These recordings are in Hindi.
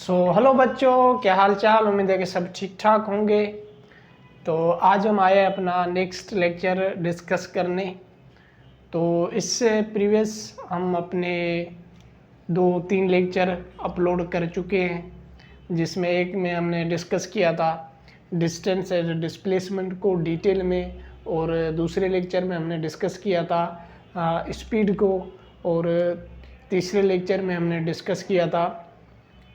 हेलो बच्चों, क्या हाल चाल। उम्मीद है कि सब ठीक ठाक होंगे। तो आज हम आए अपना नेक्स्ट लेक्चर डिस्कस करने। तो इससे प्रीवियस हम अपने 2-3 लेक्चर अपलोड कर चुके हैं, जिसमें एक में हमने डिस्कस किया था डिस्टेंस एंड डिस्प्लेसमेंट को डिटेल में, और दूसरे लेक्चर में हमने डिस्कस किया था स्पीड को, और तीसरे लेक्चर में हमने डिस्कस किया था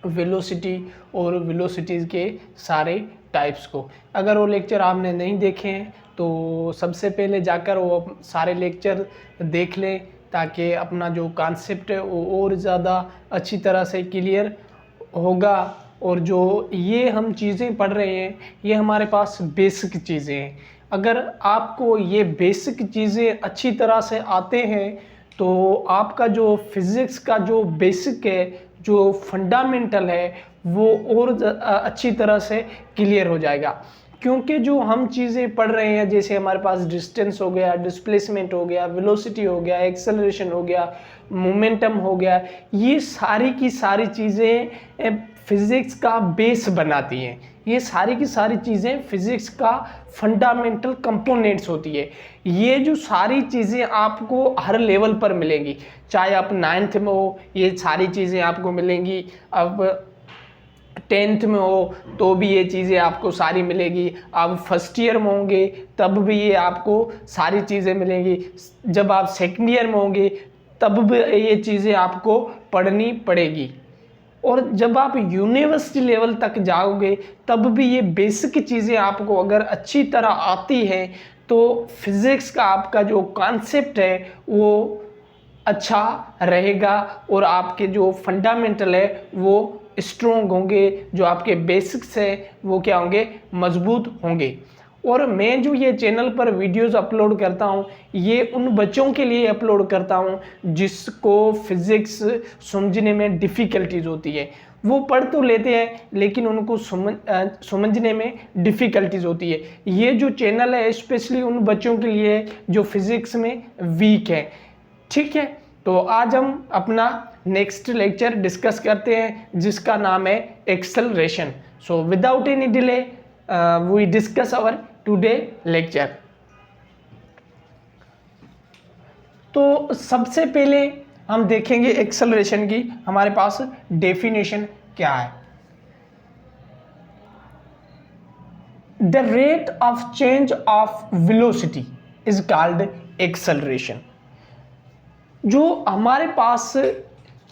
वेलोसिटी और वेलोसिटीज़ के सारे टाइप्स को। अगर वो लेक्चर आपने नहीं देखे हैं तो सबसे पहले जाकर वो सारे लेक्चर देख लें, ताकि अपना जो कॉन्सेप्ट है वो और ज़्यादा अच्छी तरह से क्लियर होगा। और जो ये हम चीज़ें पढ़ रहे हैं ये हमारे पास बेसिक चीज़ें हैं। अगर आपको ये बेसिक चीज़ें अच्छी तरह से आते हैं तो आपका जो फिज़िक्स का जो बेसिक है, जो फंडामेंटल है, वो और अच्छी तरह से क्लियर हो जाएगा। क्योंकि जो हम चीज़ें पढ़ रहे हैं, जैसे हमारे पास डिस्टेंस हो गया, डिस्प्लेसमेंट हो गया, वेलोसिटी हो गया, एक्सेलरेशन हो गया, मोमेंटम हो गया, ये सारी की सारी चीज़ें फिज़िक्स का बेस बनाती हैं। ये सारी की सारी चीज़ें फिज़िक्स का फंडामेंटल कंपोनेंट्स होती है। ये जो सारी चीज़ें आपको हर लेवल पर मिलेंगी, चाहे आप 9th में हो ये सारी चीज़ें आपको मिलेंगी, अब 10th में हो तो भी ये चीज़ें आपको सारी मिलेगी, आप फर्स्ट ईयर में होंगे तब भी ये आपको सारी चीज़ें मिलेंगी, जब आप सेकेंड ईयर में होंगे तब भी ये चीज़ें आपको पढ़नी पड़ेगी, और जब आप यूनिवर्सिटी लेवल तक जाओगे तब भी ये बेसिक चीज़ें आपको अगर अच्छी तरह आती हैं तो फिज़िक्स का आपका जो कॉन्सेप्ट है वो अच्छा रहेगा, और आपके जो फंडामेंटल है वो स्ट्रोंग होंगे, जो आपके बेसिक्स है वो क्या होंगे, मजबूत होंगे। और मैं जो ये चैनल पर वीडियोस अपलोड करता हूँ ये उन बच्चों के लिए अपलोड करता हूँ जिसको फिज़िक्स समझने में डिफ़िकल्टीज होती है। वो पढ़ तो लेते हैं लेकिन उनको समझने में डिफ़िकल्टीज होती है। ये जो चैनल है स्पेशली उन बच्चों के लिए जो फिज़िक्स में वीक है। ठीक है, तो आज हम अपना नेक्स्ट लेक्चर डिस्कस करते हैं जिसका नाम है acceleration. So without any delay we discuss our today lecture. तो सबसे पहले हम देखेंगे एक्सेलरेशन की हमारे पास डेफिनेशन क्या है। The rate of change of velocity is called acceleration. जो हमारे पास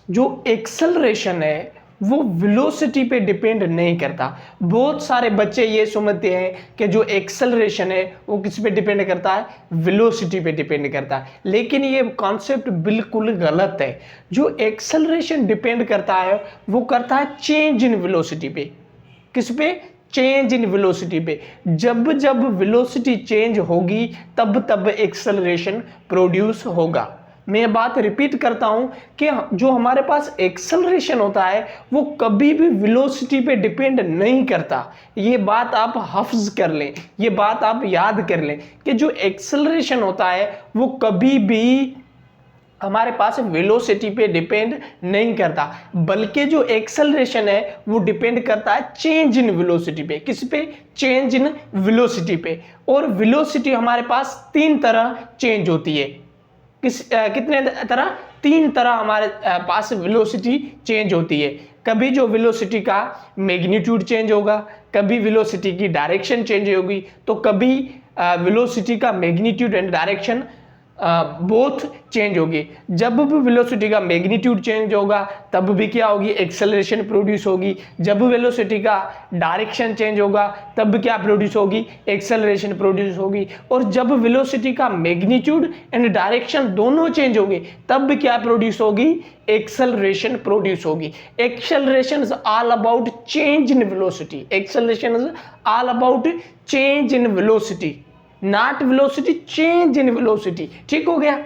जो एक्सेलरेशन है वो वेलोसिटी पे डिपेंड नहीं करता। बहुत सारे बच्चे ये समझते हैं कि जो एक्सेलरेशन है वो किस पे डिपेंड करता है, वेलोसिटी पे डिपेंड करता है, लेकिन ये कॉन्सेप्ट बिल्कुल गलत है। जो एक्सेलरेशन डिपेंड करता है वो करता है चेंज इन वेलोसिटी पे। किस पे? चेंज इन वेलोसिटी पे। जब जब वेलोसिटी चेंज होगी तब तब एक्सेलरेशन प्रोड्यूस होगा। मैं बात रिपीट करता हूं कि जो हमारे पास एक्सेलरेशन होता है वो कभी भी वेलोसिटी पे डिपेंड नहीं करता। ये बात आप हफ्ज कर लें, ये बात आप याद कर लें कि जो एक्सेलरेशन होता है वो कभी भी हमारे पास वेलोसिटी पे डिपेंड नहीं करता, बल्कि जो एक्सेलरेशन है वो डिपेंड करता है चेंज इन वेलोसिटी पे। किस पे? चेंज इन वेलोसिटी पे। और वेलोसिटी हमारे पास 3 तरह चेंज होती है। कितने तरह? 3 तरह हमारे पास वेलोसिटी चेंज होती है। कभी जो वेलोसिटी का मैग्नीट्यूड चेंज होगा, कभी वेलोसिटी की डायरेक्शन चेंज होगी, तो कभी वेलोसिटी का magnitude and direction both change होगी। जब भी वेलोसिटी का मैग्नीट्यूड चेंज होगा तब भी क्या होगी, एक्सेलरेशन प्रोड्यूस होगी। जब वेलोसिटी का डायरेक्शन चेंज होगा तब क्या प्रोड्यूस होगी, एक्सेलरेशन प्रोड्यूस होगी। और जब वेलोसिटी का मैग्नीट्यूड एंड डायरेक्शन दोनों चेंज होंगे तब क्या प्रोड्यूस होगी, एक्सेलरेशन प्रोड्यूस होगी। Acceleration is all about change in velocity. Acceleration is all about change in velocity, not velocity, change in velocity. ठीक हो गया।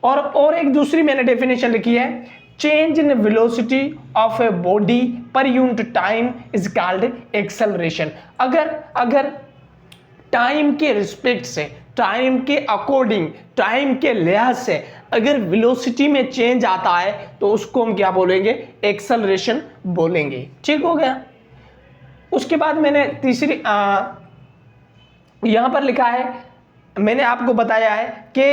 और एक दूसरी मैंने डेफिनेशन लिखी है, change in velocity of a body पर unit time is called acceleration. अगर टाइम के रिस्पेक्ट से टाइम के अकॉर्डिंग, टाइम के लिहाज से अगर वेलोसिटी में चेंज आता है तो उसको हम क्या बोलेंगे, एक्सेलरेशन बोलेंगे। ठीक हो गया। उसके बाद मैंने तीसरी यहां पर लिखा है, मैंने आपको बताया है कि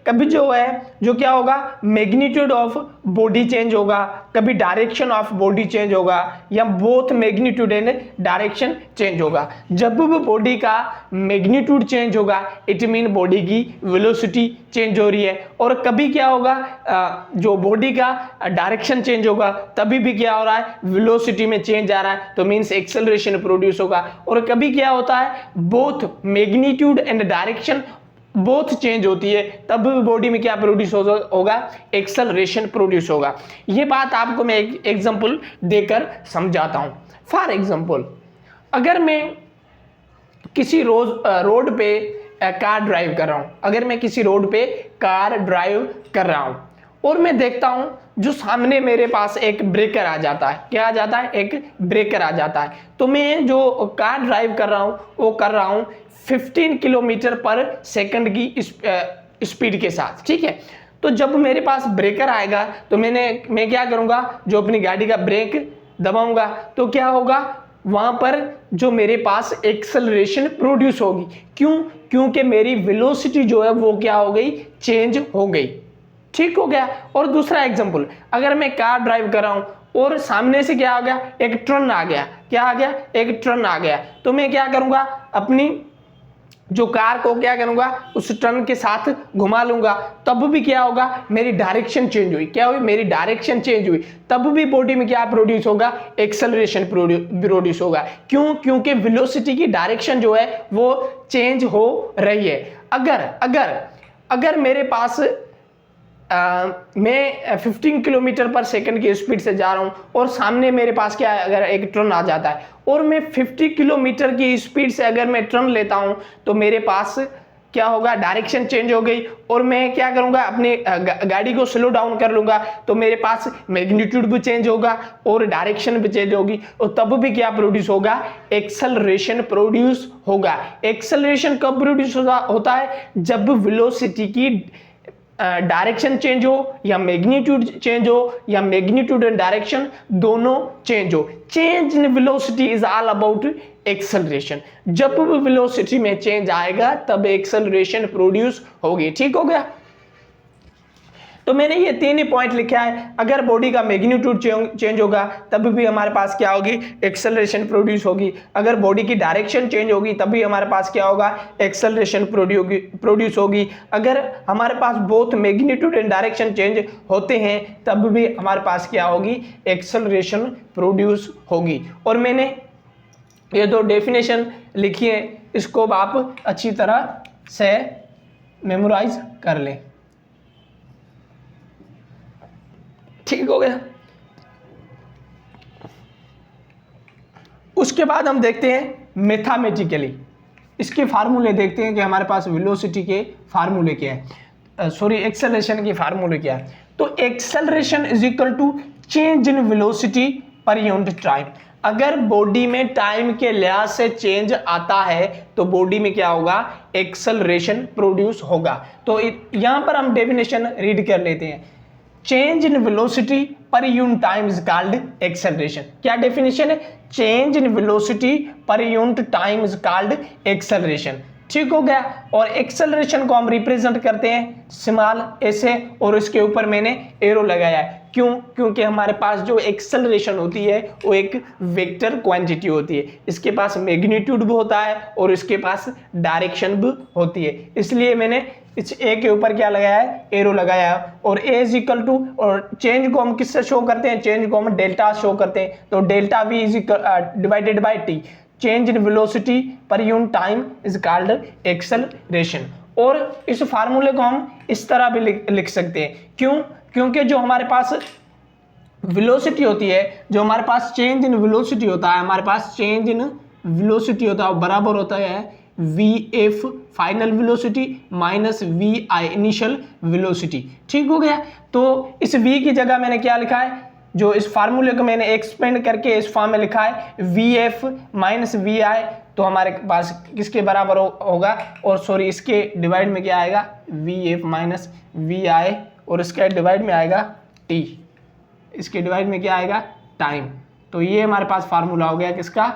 कभी जो है जो क्या होगा, मैग्नीट्यूड ऑफ बॉडी चेंज होगा, कभी डायरेक्शन ऑफ बॉडी चेंज होगा, या both magnitude and direction change होगा। जब भी बॉडी का मैग्नीट्यूड चेंज होगा इट मीन बॉडी की वेलोसिटी चेंज हो रही है, और कभी क्या होगा जो बॉडी का डायरेक्शन चेंज होगा तभी भी क्या हो रहा है, वेलोसिटी में चेंज आ रहा है, तो मीन्स एक्सेलरेशन प्रोड्यूस होगा। और कभी क्या होता है, both magnitude and direction both change होती है तब बॉडी में क्या प्रोड्यूस होगा, एक्सेलरेशन प्रोड्यूस होगा। ये बात आपको मैं एक एग्जांपल देकर समझाता हूं। फॉर एग्जांपल, अगर मैं किसी रोड पे कार ड्राइव कर रहा हूं, अगर मैं किसी रोड पे कार ड्राइव कर रहा हूं और मैं देखता हूं जो सामने मेरे पास एक ब्रेकर आ जाता है, क्या आ जाता है, एक ब्रेकर आ जाता है, तो मैं जो कार ड्राइव कर रहा हूं वो कर रहा हूं 15 किलोमीटर पर सेकंड की स्पीड के साथ। ठीक है, तो जब मेरे पास ब्रेकर आएगा तो मैं क्या करूंगा, जो अपनी गाड़ी का ब्रेक दबाऊंगा तो क्या होगा, वहां पर जो मेरे पास एक्सेलरेशन प्रोड्यूस होगी। क्यों? क्योंकि मेरी वेलोसिटी जो है वो क्या हो गई, चेंज हो गई। ठीक हो गया। और दूसरा एग्जांपल, अगर मैं कार ड्राइव कर रहा हूं और सामने से क्या आ गया, एक ट्रन आ गया, क्या आ गया, एक ट्रन आ गया, तो मैं क्या करूंगा, अपनी जो कार को क्या करूंगा, उस टर्न के साथ घुमा लूंगा, तब भी क्या होगा, मेरी डायरेक्शन चेंज हुई, क्या हुई, मेरी डायरेक्शन चेंज हुई, तब भी बॉडी में क्या प्रोड्यूस होगा, एक्सेलरेशन प्रोड्यूस होगा। क्यों? क्योंकि वेलोसिटी की डायरेक्शन जो है वो चेंज हो रही है। अगर मेरे पास मैं 15 किलोमीटर पर सेकंड की स्पीड से जा रहा हूं और सामने मेरे पास क्या है, अगर एक ट्रन आ जाता है और मैं 50 किलोमीटर की स्पीड से अगर मैं टर्न लेता हूं तो मेरे पास क्या होगा, डायरेक्शन चेंज हो गई, और मैं क्या करूंगा, अपनी गाड़ी को स्लो डाउन कर लूंगा, तो मेरे पास मैग्नीट्यूड भी चेंज होगा और डायरेक्शन भी चेंज होगी, और तब भी क्या प्रोड्यूस होगा, एक्सेलरेशन प्रोड्यूस होगा। एक्सेलरेशन कब प्रोड्यूस होता है, जब वेलोसिटी की डायरेक्शन चेंज हो या मैग्नीट्यूड चेंज हो या मैग्नीट्यूड एंड डायरेक्शन दोनों चेंज हो। Change in velocity is all about acceleration. जब भी वेलोसिटी में चेंज आएगा तब एक्सेलरेशन प्रोड्यूस होगी। ठीक हो गया। तो मैंने ये तीन ही पॉइंट लिखा है, अगर बॉडी का मैग्नीट्यूड चेंज होगा तब भी हमारे पास क्या होगी, एक्सेलरेशन प्रोड्यूस होगी। अगर बॉडी की डायरेक्शन चेंज होगी तब भी हमारे पास क्या होगा, एक्सेलरेशन प्रोड्यूस होगी। अगर हमारे पास both magnitude and direction change होते हैं तब भी हमारे पास क्या होगी, एक्सेलरेशन प्रोड्यूस होगी। और मैंने ये दो डेफिनेशन लिखी है, इसको आप अच्छी तरह से मेमोराइज कर लें। ठीक हो गया। उसके बाद हम देखते हैं मैथमेटिकली, इसके फार्मूले देखते हैं कि हमारे पास वेलोसिटी के फार्मूले क्या है, एक्सेलरेशन के फार्मूले क्या है। तो acceleration is equal to change in velocity per unit time. अगर बॉडी में टाइम के लिहाज से चेंज आता है तो बॉडी में क्या होगा, एक्सेलरेशन प्रोड्यूस होगा। तो यहां पर हम डेफिनेशन रीड कर लेते हैं। Change in velocity per unit time is called acceleration. क्या डेफिनेशन है, change in velocity per unit time is called acceleration. ठीक हो गया। और एक्सेलरेशन को हम रिप्रेजेंट करते हैं स्मॉल ए से, और इसके ऊपर मैंने एरो लगाया है। क्यों? क्योंकि हमारे पास जो एक्सेलरेशन होती है वो एक वेक्टर क्वांटिटी होती है, इसके पास मैग्नीट्यूड भी होता है और इसके पास डायरेक्शन भी होती है, इसलिए मैंने इस ए के ऊपर क्या लगाया है, एरो लगाया है। और ए इज इक्वल टू, और चेंज को हम किससे शो करते हैं, चेंज को हम डेल्टा शो करते हैं, तो delta we is divided by T. Change in velocity per unit time is called acceleration. और इस फार्मूले को हम इस तरह भी लिख सकते हैं। क्यों? क्योंकि जो हमारे पास वेलोसिटी होती है, जो हमारे पास चेंज इन वेलोसिटी होता है, हमारे पास चेंज इन वेलोसिटी होता है बराबर होता है VF final velocity minus VI initial velocity. ठीक हो गया। तो इस V की जगह मैंने क्या लिखा है, जो इस फार्मूले को मैंने एक्सपेंड करके इस फॉर्म में लिखा है VF माइनस VI, तो हमारे पास किसके बराबर होगा, और सॉरी इसके डिवाइड में क्या आएगा, VF माइनस VI, और इसके डिवाइड में आएगा T, इसके डिवाइड में क्या आएगा, टाइम। तो ये हमारे पास फार्मूला हो गया किसका,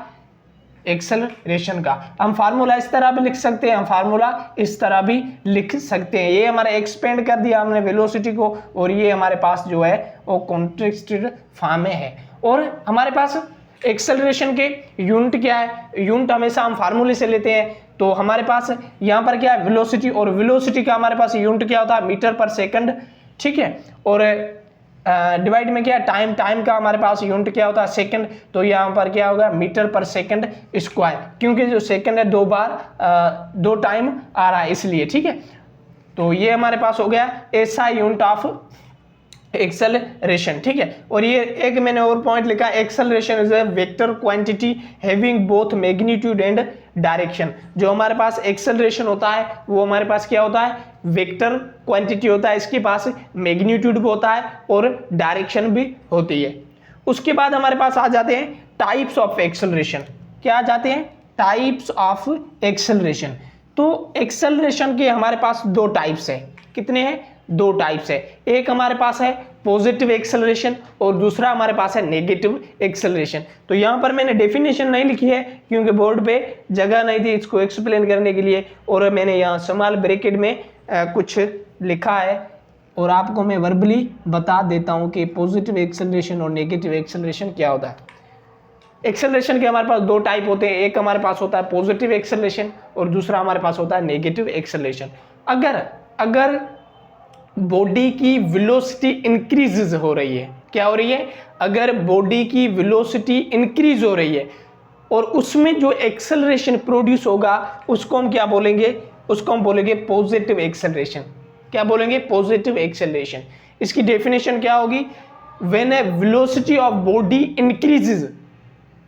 एक्सेलरेशन का। हम फार्मूला इस तरह भी लिख सकते हैं, हम फार्मूला इस तरह भी लिख सकते हैं। ये हमारा एक्सपेंड कर दिया हमने वेलोसिटी को, और ये हमारे पास जो है वो कॉन्ट्रैक्टेड फॉर्म में है। और हमारे पास एक्सेलरेशन के यूनिट क्या है, यूनिट हमेशा हम फार्मूले से लेते हैं। तो हमारे पास यहाँ पर क्या है, वेलोसिटी, और वेलोसिटी का हमारे पास यूनिट क्या होता है, मीटर पर सेकंड, ठीक है। और डिवाइड में क्या, टाइम, टाइम का हमारे पास यूनिट क्या होता है, सेकंड। तो यहाँ पर क्या होगा, मीटर पर सेकंड स्क्वायर, क्योंकि जो सेकंड है 2 बार 2 टाइम आ रहा है इसलिए, ठीक है। तो ये हमारे पास हो गया ऐसा यूनिट ऑफ एक्सेलरेशन, ठीक है। और ये एक मैंने और पॉइंट लिखा, acceleration is a vector quantity having both magnitude and direction. जो हमारे पास एक्सेलरेशन होता है वो हमारे पास क्या होता है, वेक्टर क्वांटिटी होता है, इसके पास मैग्नीट्यूड भी होता है और डायरेक्शन भी होती है। उसके बाद हमारे पास आ जाते हैं टाइप्स ऑफ एक्सेलरेशन। क्या आ जाते हैं, टाइप्स ऑफ एक्सेलरेशन। तो एक्सेलरेशन के हमारे पास 2 टाइप्स है। कितने हैं, 2 टाइप्स है। एक हमारे पास है पॉजिटिव एक्सेलरेशन और दूसरा हमारे पास है नेगेटिव एक्सेलरेशन। तो यहाँ पर मैंने डेफिनेशन नहीं लिखी है क्योंकि बोर्ड पे जगह नहीं थी इसको एक्सप्लेन करने के लिए, और मैंने यहाँ स्मॉल ब्रैकेट में कुछ लिखा है, और आपको मैं वर्बली बता देता हूँ कि पॉजिटिव एक्सेलरेशन और नेगेटिव एक्सेलरेशन क्या होता है। एक्सेलरेशन के हमारे पास 2 टाइप होते हैं, एक हमारे पास होता है पॉजिटिव एक्सेलरेशन और दूसरा हमारे पास होता है नेगेटिव एक्सेलरेशन। अगर बॉडी की वेलोसिटी इंक्रीज हो रही है, क्या हो रही है, अगर बॉडी की वेलोसिटी इंक्रीज हो रही है और उसमें जो एक्सेलरेशन प्रोड्यूस होगा उसको हम क्या बोलेंगे, उसको हम बोलेंगे पॉजिटिव एक्सेलरेशन। क्या बोलेंगे, पॉजिटिव एक्सेलरेशन। इसकी डेफिनेशन क्या होगी, when A velocity of body increases,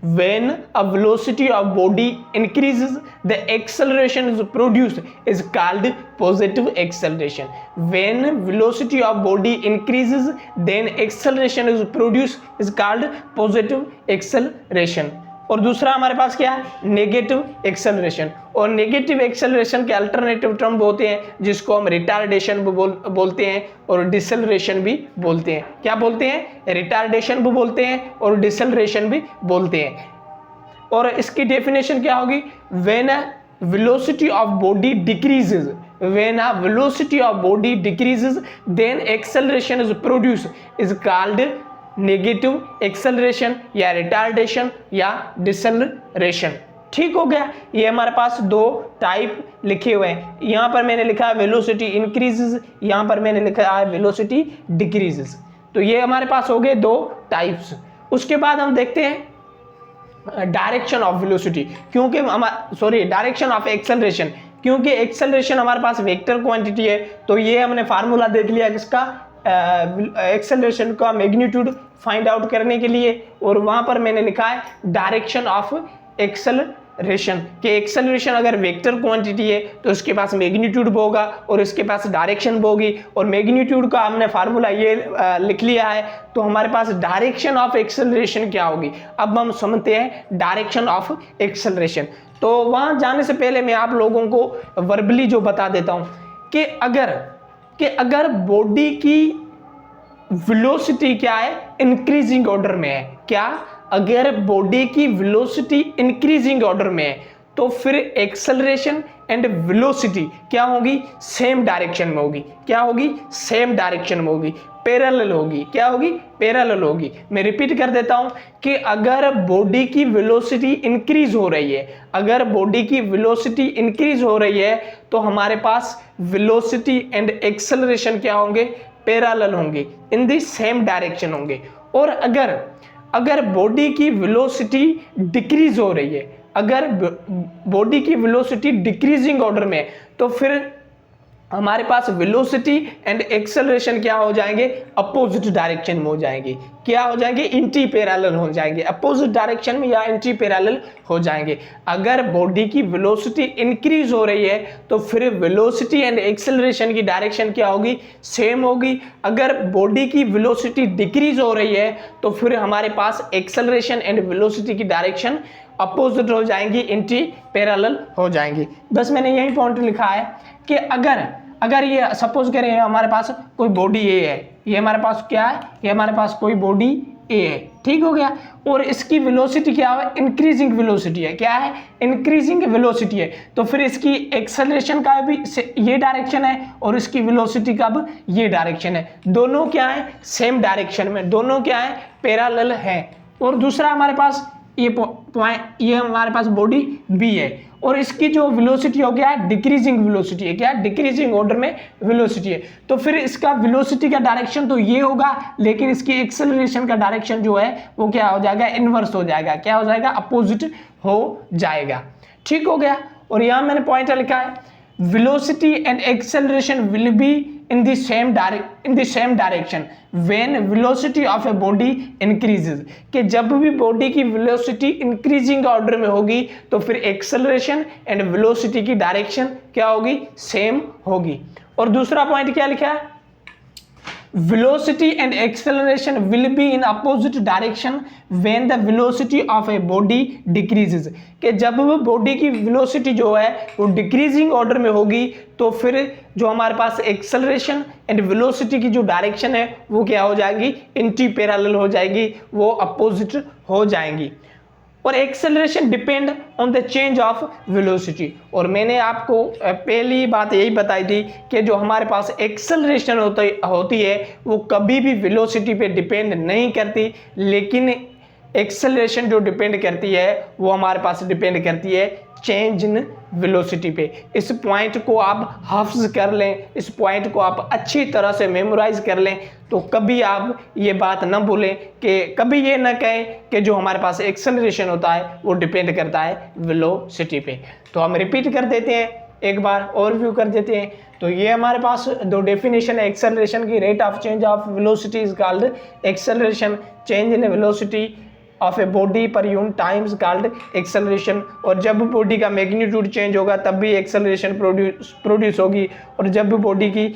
when a velocity of body increases the acceleration is produced is called positive acceleration. When velocity of body increases then acceleration is produced is called positive acceleration. और दूसरा हमारे पास क्या है, नेगेटिव एक्सेलरेशन। और नेगेटिव एक्सेलरेशन के अल्टरनेटिव टर्म होते हैं जिसको हम रिटार्डेशन भी बोलते हैं और डिसेलरेशन भी बोलते हैं। क्या बोलते हैं, रिटार्डेशन भी बोलते हैं और डिसेलरेशन भी बोलते हैं। और इसकी डेफिनेशन क्या होगी, when a velocity of body decreases, when a velocity of body decreases then acceleration is produced is called negative acceleration या रिटार्डेशन या डिसेलरेशन। ठीक हो गया। ये हमारे पास 2 टाइप लिखे हुए हैं। यहाँ पर मैंने लिखा है वेलोसिटी इंक्रीजेस, यहाँ पर मैंने लिखा है वेलोसिटी डिक्रीजेस। तो ये हमारे पास हो गए 2 टाइप्स। उसके बाद हम देखते हैं डायरेक्शन ऑफ वेलोसिटी, क्योंकि डायरेक्शन ऑफ एक्सेलरेशन, क्योंकि एक्सेलरेशन हमारे पास वेक्टर क्वांटिटी है। तो ये हमने फार्मूला देख लिया किसका, एक्सेलरेशन का मैग्नीट्यूड फाइंड आउट करने के लिए, और वहां पर मैंने लिखा है डायरेक्शन ऑफ एक्सेलरेशन कि एक्सेलरेशन अगर वेक्टर क्वांटिटी है तो उसके पास मैग्नीट्यूड भी होगा और इसके पास डायरेक्शन भी होगी। और मैग्नीट्यूड का हमने फार्मूला ये लिख लिया है, तो हमारे पास डायरेक्शन ऑफ एक्सेलरेशन क्या होगी। अब हम समझते हैं डायरेक्शन ऑफ एक्सेलरेशन। तो वहां जाने से पहले मैं आप लोगों को वर्बली जो बता देता हूं कि अगर बॉडी की वेलोसिटी क्या है, इंक्रीजिंग ऑर्डर में है, क्या, अगर बॉडी की वेलोसिटी इंक्रीजिंग ऑर्डर में है तो फिर एक्सेलरेशन एंड वेलोसिटी क्या होगी, सेम डायरेक्शन में होगी। क्या होगी, सेम डायरेक्शन में होगी, पैरेलल होगी। क्या होगी, पैरेलल होगी। मैं रिपीट कर देता हूं कि अगर बॉडी की वेलोसिटी इंक्रीज हो रही है, अगर बॉडी की वेलोसिटी इंक्रीज हो रही है तो हमारे पास वेलोसिटी एंड एक्सेलरेशन क्या होंगे, पैरेलल होंगे, इन द सेम डायरेक्शन होंगे। और अगर बॉडी की वेलोसिटी डिक्रीज हो रही है, अगर बॉडी की वेलोसिटी डिक्रीजिंग ऑर्डर में, तो फिर हमारे पास वेलोसिटी एंड एक्सेलरेशन क्या हो जाएंगे, अपोजिट डायरेक्शन में हो जाएंगे। क्या हो जाएंगे, एंटी पैरेलल हो जाएंगे, अपोजिट डायरेक्शन में या एंटी पैरेलल हो जाएंगे। अगर बॉडी की वेलोसिटी इंक्रीज हो रही है तो फिर वेलोसिटी एंड एक्सेलरेशन की डायरेक्शन क्या होगी, सेम होगी। अगर बॉडी की वेलोसिटी डिक्रीज हो रही है तो फिर हमारे पास एक्सेलरेशन एंड वेलोसिटी की डायरेक्शन अपोजिट हो जाएंगी, एंटी पैरेलल हो जाएंगी। बस मैंने यही पॉइंट लिखा है कि अगर ये सपोज करें हमारे पास कोई बॉडी ए है, ये हमारे पास क्या है, ये हमारे पास कोई बॉडी ए है, ठीक हो गया, और इसकी वेलोसिटी क्या है, इंक्रीजिंग वेलोसिटी है, क्या है, इंक्रीजिंग वेलोसिटी है, तो फिर इसकी एक्सेलरेशन का भी ये डायरेक्शन है और इसकी वेलोसिटी का भी ये डायरेक्शन है। दोनों क्या है, सेम डायरेक्शन में, दोनों क्या है, पैरेलल है। और दूसरा हमारे पास ये पॉइंट, ये हमारे पास बॉडी बी है और इसकी जो वेलोसिटी हो गया है डिक्रीजिंग वेलोसिटी है, क्या है, डिक्रीजिंग ऑर्डर में वेलोसिटी है। तो फिर इसका वेलोसिटी का डायरेक्शन तो ये होगा, लेकिन इसकी एक्सेलरेशन का डायरेक्शन जो है वो क्या हो जाएगा, इनवर्स हो जाएगा, क्या हो जाएगा, अपोजिट हो जाएगा। ठीक हो गया। और यहां मैंने पॉइंट लिखा है, velocity and acceleration will be in the same direction when velocity of a body increases, कि जब भी बॉडी की वेलोसिटी इंक्रीजिंग ऑर्डर में होगी तो फिर एक्सेलरेशन एंड वेलोसिटी की डायरेक्शन क्या होगी, सेम होगी। और दूसरा पॉइंट क्या लिखा है, velocity and acceleration will be in opposite direction when the velocity of a body decreases, कि जब वो बॉडी की वेलोसिटी जो है वो डिक्रीजिंग ऑर्डर में होगी तो फिर जो हमारे पास एक्सेलरेशन एंड वेलोसिटी की जो डायरेक्शन है वो क्या हो जाएगी, एंटी पैरेलल हो जाएगी, वो अपोजिट हो जाएंगी। और acceleration depend on the change of velocity, और मैंने आपको पहली बात यही बताई थी कि जो हमारे पास एक्सेलरेशन होती है वो कभी भी वेलोसिटी पे डिपेंड नहीं करती, लेकिन एक्सेलरेशन जो डिपेंड करती है वो हमारे पास डिपेंड करती है चेंज इन वेलोसिटी पे। इस पॉइंट को आप हाफ्ज कर लें, इस पॉइंट को आप अच्छी तरह से मेमोराइज कर लें, तो कभी आप ये बात ना भूलें कि कभी ये ना कहें कि जो हमारे पास एक्सेलरेशन होता है वो डिपेंड करता है वेलोसिटी पे। तो हम रिपीट कर देते हैं, एक बार ओवरव्यू कर देते हैं। तो ये हमारे पास दो डेफिनेशन है एक्सेलरेशन की, rate of change of velocity is called acceleration, change in velocity of a body per unit times called acceleration. और जब बॉडी का मैग्नीट्यूड चेंज होगा तब भी एक्सेलरेशन प्रोड्यूस होगी, और जब भी बॉडी की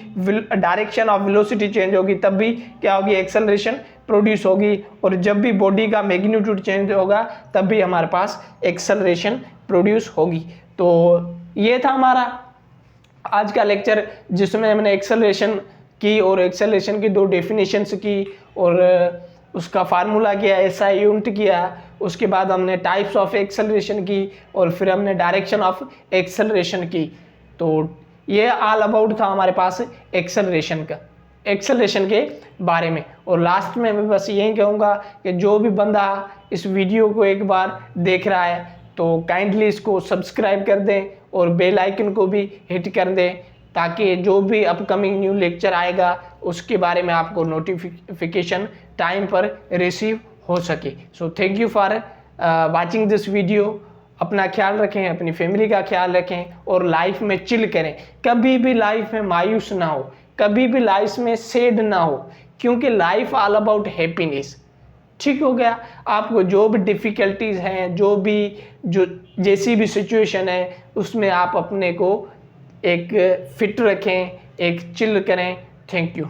डायरेक्शन ऑफ वेलोसिटी चेंज होगी तब भी क्या होगी, एक्सेलरेशन प्रोड्यूस होगी, और जब भी बॉडी का मैग्नीट्यूड चेंज होगा तब भी हमारे पास एक्सेलरेशन प्रोड्यूस होगी। तो ये था हमारा आज का लेक्चर, जिसमें हमने एक्सेलरेशन की और एक्सेलरेशन की दो डेफिनेशंस की और उसका फार्मूला किया, एसआई यूनिट किया, उसके बाद हमने टाइप्स ऑफ एक्सेलरेशन की और फिर हमने डायरेक्शन ऑफ एक्सेलरेशन की। तो ये ऑल अबाउट था हमारे पास एक्सेलरेशन के बारे में। और लास्ट में मैं बस यही कहूँगा कि जो भी बंदा इस वीडियो को एक बार देख रहा है तो काइंडली इसको सब्सक्राइब कर दें और बेल आइकन को भी हिट कर दें, ताकि जो भी अपकमिंग न्यू लेक्चर आएगा उसके बारे में आपको नोटिफिकेशन टाइम पर रिसीव हो सके। So thank you for watching this video. अपना ख्याल रखें, अपनी फैमिली का ख्याल रखें और लाइफ में चिल करें। कभी भी लाइफ में मायूस ना हो, कभी भी लाइफ में सैड ना हो, क्योंकि लाइफ ऑल अबाउट हैप्पीनेस। ठीक हो गया। आपको जो भी डिफ़िकल्टीज हैं, जो जैसी भी सिचुएशन है उसमें आप अपने को एक फिट रखें, एक चिल करें। Thank you.